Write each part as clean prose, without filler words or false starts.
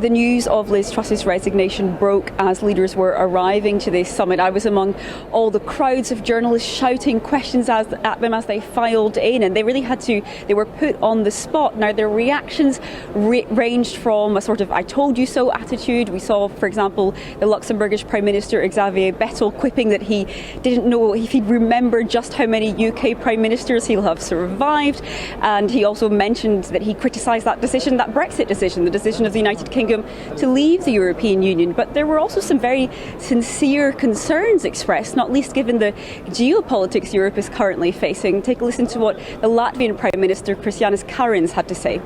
The news of Liz Truss's resignation broke as leaders were arriving to this summit. I was among all the crowds of journalists shouting questions at them as they filed in, and they were put on the spot. Now, their reactions ranged from a sort of "I told you so" attitude. We saw, for example, the Luxembourgish Prime Minister Xavier Bettel quipping that he didn't know if he'd remembered just how many UK Prime Ministers he'll have survived. And he also mentioned that he criticised that decision, that Brexit decision, the decision of the United Kingdom to leave the European Union. But there were also some very sincere concerns expressed, not least given the geopolitics Europe is currently facing. Take a listen to what the Latvian Prime Minister Krišjānis Kariņš had to say.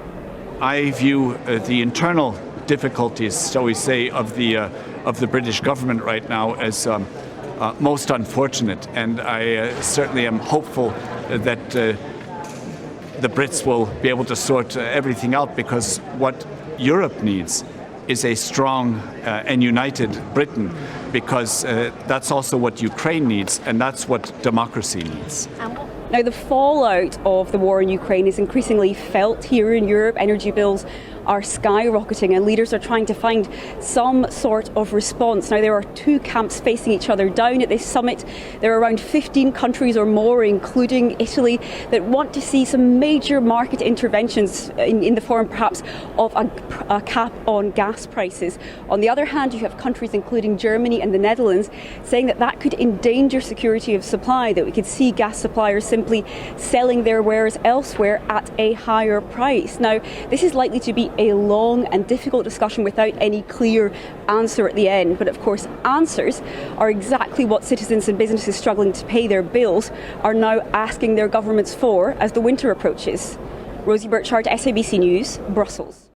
I view the internal difficulties, shall we say, of the British government right now as most unfortunate, and I certainly am hopeful that the Brits will be able to sort everything out, because what Europe needs is a strong and united Britain, because that's also what Ukraine needs, and that's what democracy needs. Now, the fallout of the war in Ukraine is increasingly felt here in Europe. Energy bills are skyrocketing, and leaders are trying to find some sort of response. Now, there are two camps facing each other down at this summit. There are around 15 countries or more, including Italy, that want to see some major market interventions in the form perhaps of a cap on gas prices. On the other hand, you have countries including Germany and the Netherlands saying that that could endanger security of supply, that we could see gas suppliers simply selling their wares elsewhere at a higher price. Now, this is likely to be a long and difficult discussion without any clear answer at the end. But of course, answers are exactly what citizens and businesses struggling to pay their bills are now asking their governments for as the winter approaches. Rosie Birchard, SABC News, Brussels.